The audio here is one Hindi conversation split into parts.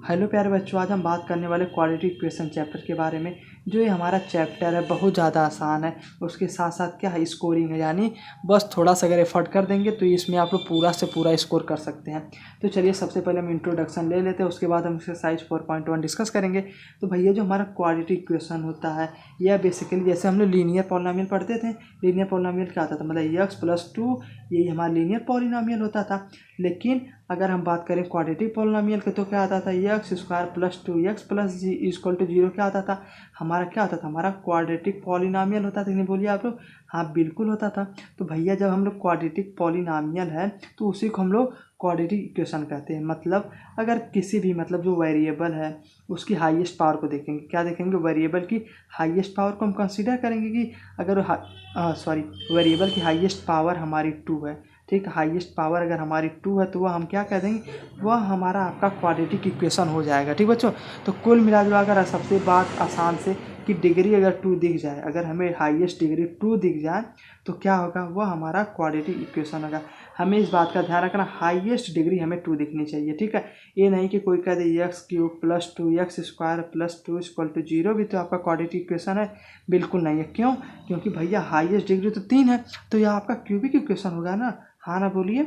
हेलो प्यारे बच्चों, आज हम बात करने वाले क्वाड्रेटिक इक्वेशन चैप्टर के बारे में। जो ये हमारा चैप्टर है बहुत ज़्यादा आसान है, उसके साथ साथ क्या है, स्कोरिंग है। यानी बस थोड़ा सा अगर एफर्ट कर देंगे तो इसमें आप लोग पूरा से पूरा स्कोर कर सकते हैं। तो चलिए सबसे पहले हम इंट्रोडक्शन ले लेते हैं, उसके बाद हम एक्सरसाइज 4.1 डिस्कस करेंगे। तो भैया जो हमारा क्वाड्रेटिक इक्वेशन होता है यह बेसिकली जैसे हम लोग लीनियर पॉलिनोमियल पढ़ते थे। लीनियर पॉलिनोमियल क्या होता था, मतलब x+2 यही हमारा लीनियर पॉलिनोमियल होता था। लेकिन अगर हम बात करें क्वाड्रेटिक पॉलिनोमियल के तो क्या आता था, x² + 2x + z = 0 क्या आता था, हमारा क्या होता था, हमारा क्वाड्रेटिक पॉलिनोमियल होता था। नहीं बोलिए आप लोग, हाँ बिल्कुल होता था। तो भैया जब हम लोग क्वाड्रेटिक पॉलिनोमियल है तो उसी को हम लोग क्वाड्रेटिक इक्वेशन कहते हैं। मतलब अगर किसी भी मतलब जो वेरिएबल है उसकी हाईएस्ट पावर को देखेंगे, क्या देखेंगे, वेरिएबल की हाईएस्ट पावर को हम कंसीडर करेंगे कि अगर वेरिएबल की हाईएस्ट पावर हमारी 2 है, ठीक है, हाईएस्ट पावर अगर हमारी 2 है तो वह हम क्या कह देंगे, वह हमारा आपका क्वाड्रेटिक इक्वेशन हो जाएगा। ठीक बच्चों, तो कुल मिला कर सबसे बात आसान से कि डिग्री अगर 2 दिख जाए, अगर हमें हाईएस्ट डिग्री 2 दिख जाए तो क्या होगा, वह हमारा क्वाड्रेटिक इक्वेशन होगा। हमें इस बात का ध्यान रखना, हाईएस्ट डिग्री हमें 2 दिखनी चाहिए। ठीक है, ये नहीं कि कोई कह दे x³ + 2x² + 2 = 0 भी तो आपका क्वाड्रेटिक इक्वेशन है। बिल्कुल नहीं है। क्यों? क्योंकि भैया हाईएस्ट डिग्री तो 3 है, तो यह आपका क्यूबिक इक्वेशन होगा ना। हाँ ना बोलिए,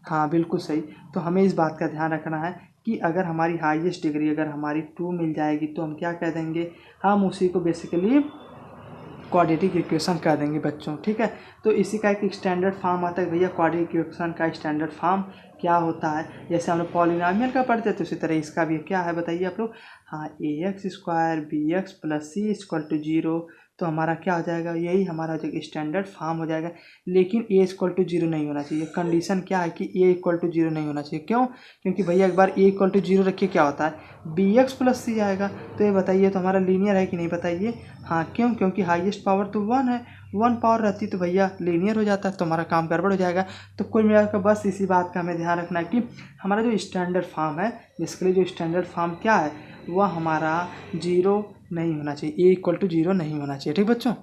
हाँ बिल्कुल सही। तो हमें इस बात का ध्यान रखना है कि अगर हमारी हाईएस्ट डिग्री अगर हमारी 2 मिल जाएगी तो हम क्या कह देंगे, हम उसी को बेसिकली क्वाड्रेटिक इक्वेशन कह देंगे बच्चों। ठीक है, तो इसी का एक स्टैंडर्ड फॉर्म आता है भैया, क्वाड्रेटिक इक्वेशन का स्टैंडर्ड फॉर्म क्या होता है। जैसे हम लोग पॉलिनोमियल का पढ़ते हैं तो उसी तरह इसका भी क्या है बताइए आप लोग, हाँ ax² bx + c = 0। तो हमारा क्या हो जाएगा, यही हमारा जो स्टैंडर्ड फॉर्म हो जाएगा। लेकिन a = 0 नहीं होना चाहिए। कंडीशन क्या है कि a = 0 नहीं होना चाहिए। क्यों? क्योंकि भैया एक बार a = 0 रखिए क्या होता है, bx + c आएगा। तो ये बताइए तो हमारा लीनियर है कि नहीं बताइए, हाँ क्यों, क्योंकि हाईएस्ट पावर तो 1 है, 1 पावर रहती तो भैया लीनियर हो जाता, तो हमारा काम गड़बड़ हो जाएगा। तो कुल मिलाकर बस इसी बात का हमें ध्यान रखना है कि हमारा जो स्टैंडर्ड फॉर्म है, जिसके लिए जो स्टैंडर्ड फॉर्म क्या है, वह हमारा 0 नहीं होना चाहिए, a = 0 नहीं होना चाहिए। ठीक बच्चों,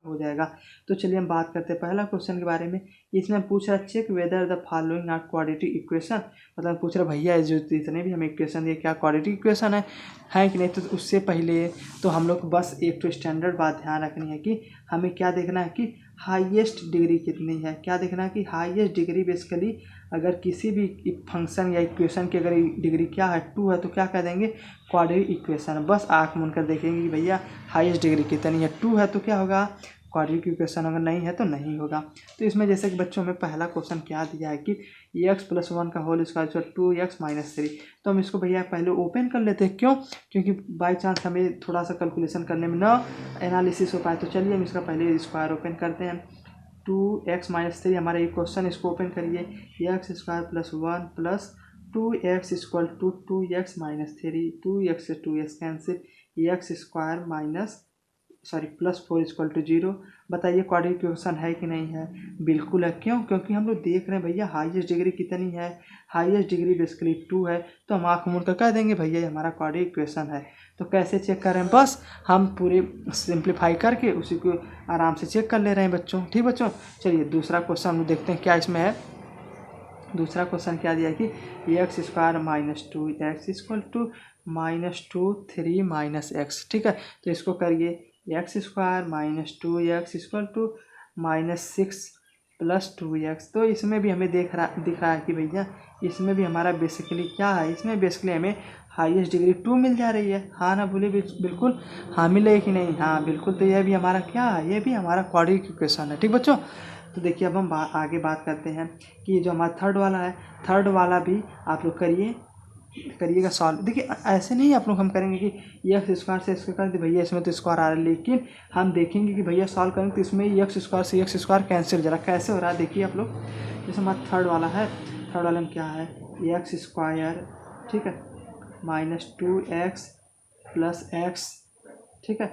हो जाएगा। तो चलिए हम बात करते हैं पहला क्वेश्चन के बारे में। इसमें पूछ रहा check whether the following are quadratic equation. मतलब पूछ रहा भैया जो जितने भी हमें इक्वेशन दिए क्या क्वाड्रेटिक इक्वेशन है कि नहीं। तो उससे पहले तो हम लोग बस एक तो स्टैंडर्ड बात ध्यान रखनी है कि हमें क्या देखना है कि हाईएस्ट डिग्री कितनी है। क्या देखना है कि हाईएस्ट डिग्री बेसिकली अगर किसी भी फंक्शन या इक्वेशन की अगर डिग्री क्या है 2 है तो क्या कह देंगे, क्वाड्रेटिक इक्वेशन। बस आँख मूंद कर देखेंगे कि भैया हाईएस्ट डिग्री कितनी है, 2 है तो क्या होगा, क्वाड्रेटिक इक्वेशन। अगर नहीं है तो नहीं होगा। तो इसमें जैसे कि बच्चों में पहला क्वेश्चन क्या दिया है कि x+1² 2x - 3। तो हम इसको भैया पहले ओपन कर लेते हैं। क्यों? क्योंकि बाई चांस हमें थोड़ा सा कैलकुलेशन करने में ना एनालिसिस हो पाए। तो चलिए हम इसका पहले स्क्वायर ओपन करते हैं। 2x - 3 हमारा ये क्वेश्चन, इसको ओपन करिए। x² + 1 + 2x = 2x - 3, 2x से 2x कैंसिल, x² +4 = 0। बताइए क्वाड्रेटिक इक्वेशन है कि नहीं है, बिल्कुल है। क्यों? क्योंकि हम लोग देख रहे हैं भैया हाईएस्ट डिग्री कितनी है, हाईएस्ट डिग्री बेसिकली 2 है। तो हम आँख मूंद कर कह देंगे भैया ये हमारा क्वाड्रेटिक इक्वेशन है। तो कैसे चेक कर रहे हैं, बस हम पूरे सिंप्लीफाई करके उसी को आराम से चेक कर ले रहे हैं बच्चों। ठीक बच्चों, चलिए दूसरा क्वेश्चन हम देखते हैं क्या इसमें है। दूसरा क्वेश्चन क्या दिया कि x² - 2x = -2 3 - x। ठीक है, तो इसको करिए। x² - 2x = -6 + 2x। तो इसमें भी हमें दिख रहा है कि भैया इसमें भी हमारा बेसिकली क्या है, इसमें बेसिकली हमें हाईएस्ट डिग्री 2 मिल जा रही है। हाँ ना बोले बिल्कुल, हाँ मिले कि नहीं, हाँ बिल्कुल। तो यह भी हमारा क्या है, ये भी हमारा क्वाड्रेटिक इक्वेशन है। ठीक बच्चों, तो देखिए अब हम आगे बात करते हैं कि ये जो हमारा थर्ड वाला है, थर्ड वाला भी आप लोग करिएगा सॉल्व। देखिए ऐसे नहीं आप लोग हम करेंगे कि x² से x कर दे भैया, इसमें तो स्क्वायर आ रहा है। लेकिन हम देखेंगे कि भैया सॉल्व करेंगे तो इसमें x² से x² कैंसिल जरा कैसे हो रहा है। देखिए आप लोग, जैसे हमारा थर्ड वाला है, थर्ड वाले में क्या है, x², ठीक है, -2x + x, ठीक है,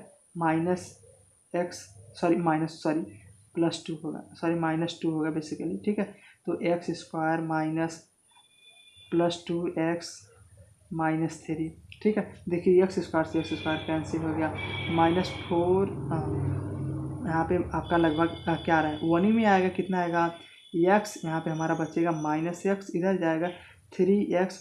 +2 होगा, -2 होगा बेसिकली। ठीक है, तो x² +2x - 3। ठीक है, देखिए x² से x² कैंसिल हो गया, -4 यहाँ पे आपका लगभग क्या रहा है, 1 ही में आएगा। कितना आएगा, x यहाँ पे हमारा बचेगा -x, इधर जाएगा 3x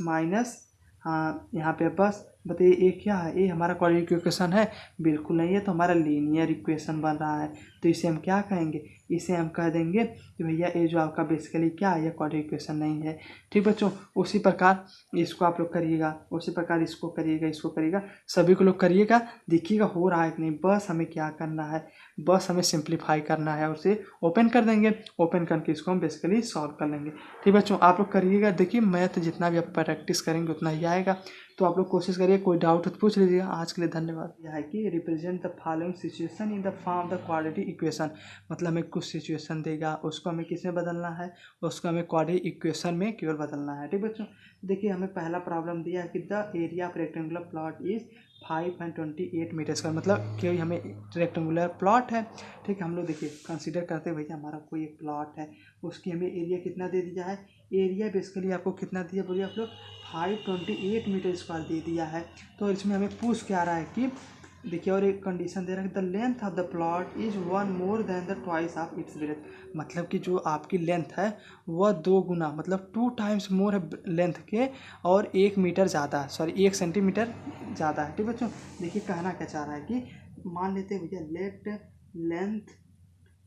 हाँ यहाँ पे बस बताइए ये क्या है, ये हमारा क्वाड्रेटिक इक्वेशन है? बिल्कुल नहीं है, तो हमारा लीनियर इक्वेशन बन रहा है। तो इसे हम क्या कहेंगे, इसे हम कह देंगे कि भैया ये जो आपका बेसिकली क्या है, ये क्वाड्रेटिक इक्वेशन नहीं है। ठीक बच्चों, उसी प्रकार इसको आप लोग करिएगा, उसी प्रकार इसको करिएगा, इसको करिएगा, सभी को लोग करिएगा, देखिएगा हो रहा है कि नहीं। बस हमें क्या करना है, बस हमें सिंप्लीफाई करना है, उसे ओपन कर देंगे, ओपन करके इसको हम बेसिकली सॉल्व कर लेंगे। ठीक बच्चों, आप लोग करिएगा, देखिए मैथ जितना भी आप प्रैक्टिस करेंगे उतना ही आएगा। तो आप लोग कोशिश करिए, कोई डाउट हो तो पूछ लीजिएगा। आज के लिए धन्यवाद। यह है कि represent the following situation in the form of the quadratic equation, मतलब हमें कुछ सिचुएशन देगा, उसको हमें किस में बदलना है, उसको हमें क्वाड्रेटिक इक्वेशन में केवल बदलना है। ठीक बच्चों, देखिए हमें पहला प्रॉब्लम दिया है कि the area of rectangular plot is 5.28 metre square, मतलब कि हमें रेक्टेंगुलर प्लॉट है। ठीक है, हम लोग देखिए कंसीडर करते हैं भैया हमारा कोई एक प्लॉट है, उसकी हमें एरिया कितना दे दिया है, एरिया बेसिकली आपको कितना दिया बोलिए आप लोग, 528 मीटर स्क्वायर दे दिया है। तो इसमें हमें पूछ क्या रहा है कि देखिए, और एक कंडीशन दे रहा है कि the length of the plot is 1 more than the twice of its breath, मतलब कि जो आपकी लेंथ है वह 2 गुना, मतलब 2 टाइम्स मोर है लेंथ के, और 1 मीटर ज़्यादा है, सॉरी 1 सेंटीमीटर ज़्यादा है। ठीक बच्चों, देखिए कहना क्या चाह रहा है कि मान लेते हैं भैया let length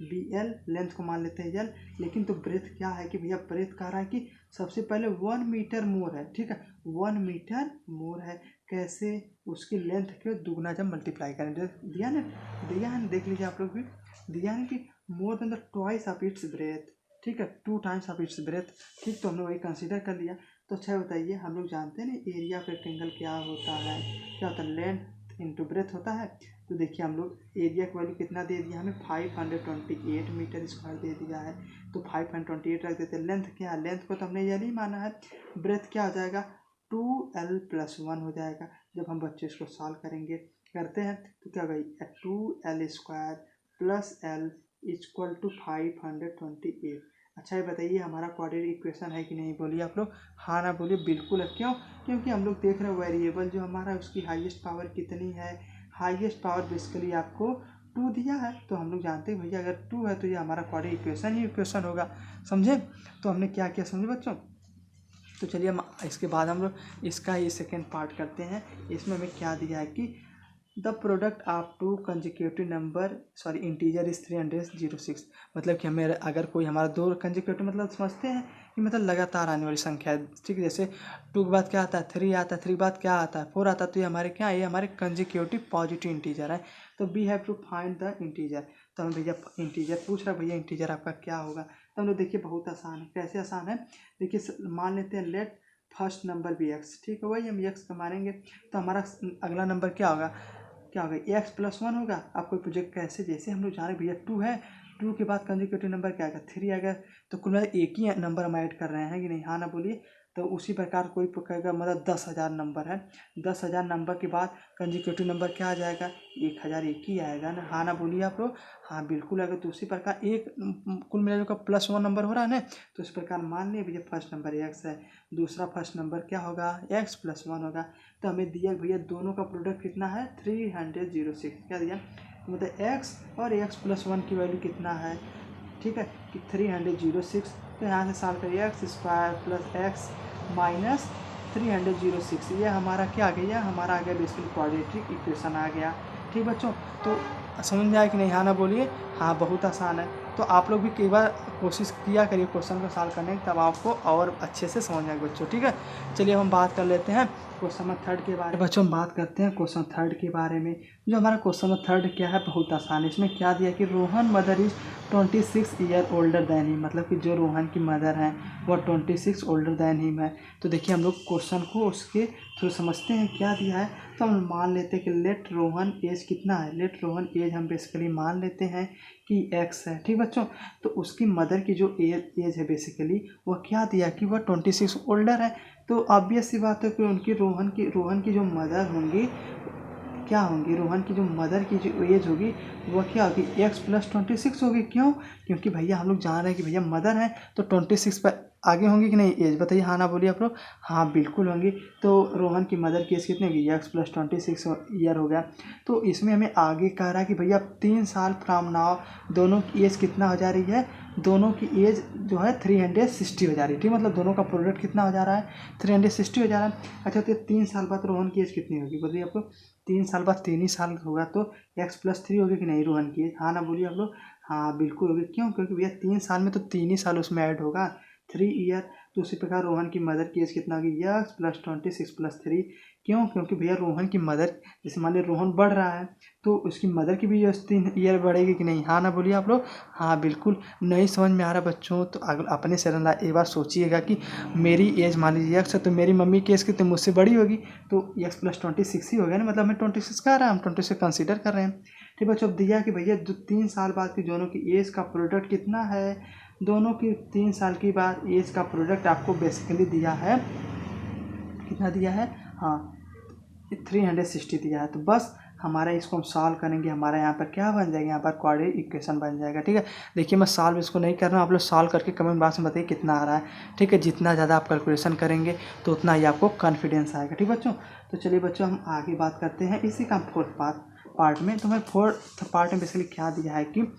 be L, length को मान लेते हैं एल, लेकिन तो ब्रेथ क्या है कि भैया ब्रेथ कह रहा है कि सबसे पहले 1 मीटर मोर है। ठीक है, 1 मीटर मोर है, कैसे, उसकी लेंथ के दुगना जब मल्टीप्लाई करें, दिया ना, देख लीजिए आप लोग भी, दिया है कि more than the twice of its breath. ठीक है, 2 टाइम्स ऑफ इट्स ब्रेथ। ठीक, तो हमने वही कंसीडर कर लिया। तो अच्छा बताइए, हम लोग जानते हैं ना एरिया ऑफ रेक्टेंगल क्या होता है, क्या होता है, लेंथ इंटू ब्रेथ होता है। तो देखिए हम लोग एरिया की वैल्यू कितना दे दिया हमें, 528 मीटर स्क्वायर दे दिया है, तो 528 रख देते हैं। लेंथ क्या है, लेंथ को तो हमने ये नहीं माना है। ब्रेथ क्या हो जाएगा, 2l+1 हो जाएगा। जब हम बच्चे इसको सॉल्व करेंगे करते हैं तो क्या होगा, 2l square plus l equal to 528। अच्छा ये बताइए हमारा क्वाड्रेटिक इक्वेशन है कि नहीं, बोलिए आप लोग हाँ ना बोलिए, बिल्कुल है। क्यों, क्योंकि हम लोग देख रहे हैं वेरिएबल जो हमारा है उसकी हाईएस्ट पावर कितनी है, हाईएस्ट पावर बेसिकली आपको 2 दिया है। तो हम लोग जानते हैं भैया अगर 2 है तो ये हमारा क्वाड्रेटिक इक्वेशन ही इक्वेशन होगा, समझे। तो हमने क्या किया समझे बच्चों। तो चलिए हम इसके बाद हम लोग इसका ही सेकेंड पार्ट करते हैं। इसमें हमें क्या दिया है कि the product of 2 consecutive number, sorry integer is 306, मतलब कि हमें अगर कोई हमारा 2 कंजिक्यूटिव मतलब समझते हैं कि मतलब लगातार आने वाली संख्या है। ठीक है, जैसे 2 के बाद क्या आता है 3 आता है, 3 के बाद क्या आता है 4 आता है, तो ये हमारे क्या है, ये हमारे कंजिक्यूटिव पॉजिटिव इंटीजर है। तो we have to find the integer. तो हम भैया इंटीजर पूछ रहा है, भैया इंटीजर आपका क्या होगा। तो हम लोग देखिए बहुत आसान है, कैसे आसान है, देखिए मान लेते हैं लेट फर्स्ट नंबर भी एक्स। ठीक है, वही हम एक्स का मानेंगे, तो हमारा अगला नंबर क्या होगा, क्या होगा, x+1 होगा। आपको प्रोजेक्ट कैसे, जैसे हम लोग जाने भैया 2 है, 2 के बाद कंजिक्यूटिव नंबर क्या आएगा, 3 आएगा। तो कुल मिला एक ही नंबर हम ऐड कर रहे हैं कि नहीं, हाँ ना बोलिए। तो उसी प्रकार कोई कहेगा मतलब 10,000 नंबर है, 10,000 नंबर के बाद कंजिक्यूटिव नंबर क्या आ जाएगा, 1000 एक ही आएगा ना, हाँ ना बोलिए आप लोग, हाँ बिल्कुल आएगा। तो उसी प्रकार एक कुल मिला का +1 नंबर हो रहा है ना, तो इस प्रकार मान लिया भैया फर्स्ट नंबर x है, दूसरा फर्स्ट नंबर क्या होगा, x+1 होगा। तो हमें दिया भैया दोनों का प्रोडक्ट कितना है, 306, क्या दिया, मतलब x और x+1 की वैल्यू कितना है, ठीक है कि 306। तो यहाँ से सॉल्व करिए, x² + x माइनस 306, ये हमारा क्या आ गया, हमारा आ गया बेसिकली क्वाड्रेटिक इक्वेशन आ गया। ठीक बच्चों, तो समझ में आया कि नहीं, हाँ ना बोलिए, हाँ बहुत आसान है। तो आप लोग भी कई बार कोशिश किया करिए क्वेश्चन को सॉल्व करने की, तब आपको और अच्छे से समझ आएगा बच्चों। ठीक है, चलिए हम बात कर लेते हैं क्वेश्चन नंबर 3 के बारे में। बच्चों हम बात करते हैं क्वेश्चन 3 के बारे में। जो हमारा क्वेश्चन नंबर 3 क्या है, बहुत आसान है। इसमें क्या दिया कि Rohan mother is 26 year older than him, मतलब कि जो रोहन की मदर हैं वह 26 ओल्डर दैन हिम है। तो देखिए हम लोग क्वेश्चन को उसके थ्रू समझते हैं क्या दिया है। तो हम मान लेते हैं कि लेट रोहन एज कितना है, लेट रोहन एज हम बेसिकली मान लेते हैं कि x है। ठीक बच्चों, तो उसकी मदर की जो एज है बेसिकली वह क्या दिया कि वह 26 ओल्डर है। तो ऑब्वियस सी बात है कि उनकी रोहन की जो मदर होंगी क्या होंगी, रोहन की जो मदर की जो एज होगी वह क्या होगी, x + 26 होगी। क्यों, क्योंकि भैया हम लोग जान रहे हैं कि भैया मदर है तो 26 पर आगे होंगी कि नहीं एज, बताइए हाँ ना बोलिए आप लोग। हाँ बिल्कुल होंगी। तो रोहन की मदर की एज कितनी होगी, एक्स प्लस 26 ईयर हो गया। तो इसमें हमें आगे कह रहा है कि भैया 3 साल फ्राम नाउ दोनों की एज कितना हो जा रही है, दोनों की एज जो है 360 हो जा रही है। ठीक, मतलब दोनों का प्रोडक्ट कितना हो जा रहा है, 360 हो जा रहा है। अच्छा तो 3 साल बाद रोहन की एज कितनी होगी, बोलिए आप लोग। 3 साल बाद 3 ही साल होगा तो एक्स प्लस 3 होगी कि नहीं रोहन की एज, हाँ ना बोलिए आप लोग। हाँ बिल्कुल होगी। क्यों, क्योंकि भैया 3 साल में तो 3 ही साल उसमें ऐड होगा, 3 ईयर। तो उसी प्रकार रोहन की मदर की एज कितना होगी, एक्स प्लस 26 प्लस 3। क्यों, क्योंकि भैया रोहन की मदर, जैसे मान लीजिए रोहन बढ़ रहा है तो उसकी मदर की भी एज 3 ईयर बढ़ेगी कि नहीं, हाँ ना बोलिए आप लोग। हाँ बिल्कुल। नहीं समझ में आ रहा बच्चों तो अपने से एक बार सोचिएगा कि मेरी एज मान लीजिए एक्स है तो मेरी मम्मी की एज कितनी मुझसे बड़ी होगी, तो एक्स प्लस 26 ही हो गया ना, मतलब हमें 26 का आ रहा है, हम 26 कंसिडर कर रहे हैं। ठीक बच्चों, अब दिया कि भैया जो 3 साल बाद की दोनों की एज का प्रोडक्ट कितना है, दोनों की 3 साल की बाद एज का प्रोडक्ट आपको बेसिकली दिया है, कितना दिया है, हाँ 360 दिया है। तो बस हमारा इसको हम सॉल्व करेंगे, हमारा यहाँ पर क्या बन जाएगा, यहाँ पर क्वाड्रेटिक इक्वेशन बन जाएगा। ठीक है, देखिए मैं सॉल्व इसको नहीं कर रहा हूँ, आप लोग सॉल्व करके कमेंट बॉक्स में बताइए कितना आ रहा है। ठीक है, जितना ज़्यादा आप कैलकुलेशन करेंगे तो उतना ही आपको कॉन्फिडेंस आएगा। ठीक बच्चों, तो चलिए बच्चों हम आगे बात करते हैं इसी का फोर्थ पार्ट में। तो हमें फोर्थ पार्ट में बेसिकली क्या दिया है कि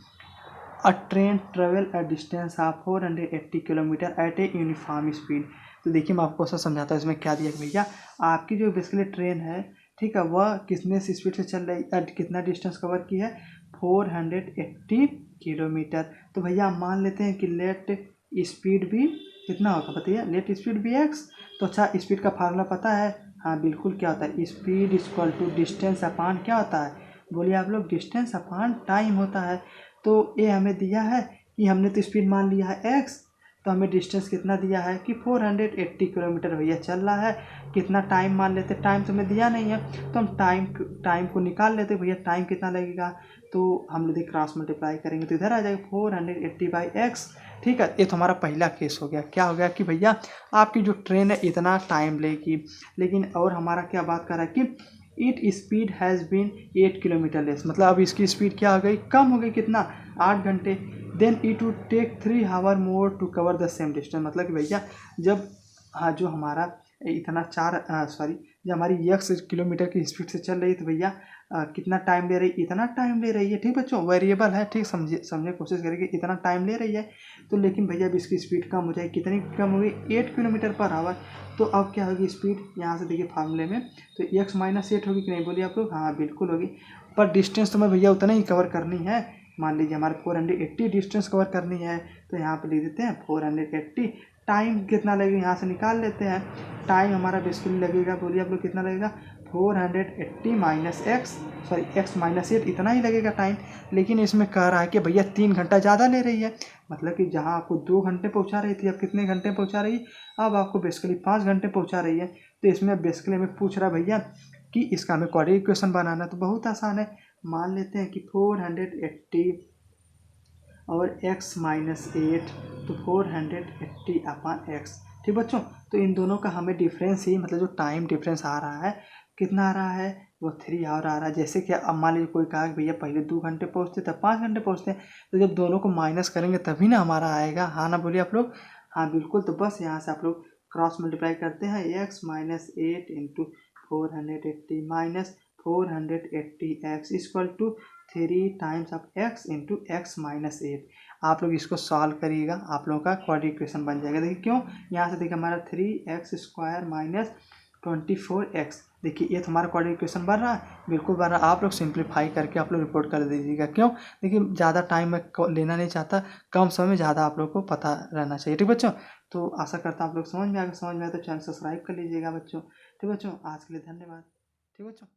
a train travel a distance of 480 kilometre at a uniform speed. तो देखिए मैं आपको ऐसा समझाता हूँ, इसमें क्या दिया कि भैया आपकी जो बेसिकली ट्रेन है, ठीक है, वह कितने स्पीड से चल रही है, कितना डिस्टेंस कवर की है, 480 किलोमीटर। तो भैया मान लेते हैं कि लेट स्पीड भी कितना होगा, बताइए, लेट स्पीड भी एक्स। तो अच्छा स्पीड का फार्मूला पता है, हाँ बिल्कुल, क्या होता है, स्पीड इक्वल टू डिस्टेंस अपान क्या होता है, बोलिए आप लोग, डिस्टेंस अपान टाइम होता है। तो ये हमें दिया है कि हमने तो स्पीड मान लिया है एक्स, तो हमें डिस्टेंस कितना दिया है कि 480 किलोमीटर भैया चल रहा है। कितना टाइम मान लेते, टाइम तो हमें दिया नहीं है, तो हम टाइम को निकाल लेते भैया, टाइम कितना लगेगा। तो हम यदि क्रॉस मल्टीप्लाई करेंगे तो इधर आ जाएगा 480 बाई एक्स। ठीक है, ये तो हमारा पहला केस हो गया। क्या हो गया कि भैया आपकी जो ट्रेन है इतना टाइम लेगी, लेकिन और हमारा क्या बात कर रहा है कि it speed has been 8 kilometre less, मतलब अब इसकी स्पीड क्या हो गई, कम हो गई, कितना, 8 घंटे। Then it would take 3 hour more to cover the same distance, मतलब कि भैया जब हाँ जो हमारा इतना जब हमारी एक्स किलोमीटर की स्पीड से चल रही है तो भैया कितना टाइम ले रही है, इतना टाइम ले रही है। ठीक बच्चों, वेरिएबल है, ठीक, समझने की कोशिश करेंगे, इतना टाइम ले रही है। तो लेकिन भैया अब इसकी स्पीड कम हो जाएगी, कितनी कम होगी, 8 किलोमीटर पर आवर। तो अब क्या होगी स्पीड, यहाँ से देखिए फार्मूले में, तो एक्स माइनस 8 होगी कि नहीं, बोलिए आप लोग, हाँ बिल्कुल होगी। पर डिस्टेंस तो मैं भैया उतना ही कवर करनी है, मान लीजिए हमारे 480 डिस्टेंस कवर करनी है, तो यहाँ पर लिख देते हैं 480। टाइम कितना लगेगा यहाँ से निकाल लेते हैं, टाइम हमारा बेसिकली लगेगा, बोलिए आप लोग कितना लगेगा, 480 minus x, sorry x minus 8, इतना ही लगेगा टाइम। लेकिन इसमें कह रहा है कि भैया 3 घंटा ज़्यादा ले रही है, मतलब कि जहाँ आपको 2 घंटे पहुँचा रही थी अब कितने घंटे पहुँचा रही है, अब आपको बेसिकली 5 घंटे पहुँचा रही है। तो इसमें बेसिकली हमें पूछ रहा है भैया कि इसका हमें क्वाड्रेटिक इक्वेशन बनाना, तो बहुत आसान है। मान लेते हैं कि 480 और x माइनस 8, तो 480 अपॉन एक्स। ठीक बच्चों, तो इन दोनों का हमें डिफरेंस ही, मतलब जो टाइम डिफरेंस आ रहा है, कितना आ रहा है, वो 3 आवर आ रहा है। जैसे कि अब मान लीजिए कोई कहा कि भैया पहले 2 घंटे पहुँचते तब 5 घंटे पहुँचते हैं, तो जब दोनों को माइनस करेंगे तभी ना हमारा आएगा, हाँ ना बोलिए आप लोग। हाँ बिल्कुल, तो बस यहाँ से आप लोग क्रॉस मल्टीप्लाई करते हैं, X minus 8 into 480 minus 480 X equal to 3 times of X into X minus 8। आप लोग इसको सॉल्व करिएगा, आप लोगों का क्वाड्रेटिक इक्वेशन बन जाएगा। देखिए क्यों, यहाँ से देखिए हमारा 3x स्क्वायर माइनस 24x, देखिए ये तो हमारा क्वाड्रेटिक इक्वेशन बन रहा है, बिल्कुल बन रहा है। आप लोग सिंप्लीफाई करके आप लोग रिपोर्ट कर दीजिएगा। क्यों, देखिए ज़्यादा टाइम मैं लेना नहीं चाहता, कम समय में ज़्यादा आप लोग को पता रहना चाहिए। ठीक बच्चों, तो आशा करता हूँ आप लोग समझ में आएगा, समझ में आए तो चैनल सब्सक्राइब कर लीजिएगा बच्चों। ठीक बच्चों, आज के लिए धन्यवाद। ठीक बच्चों।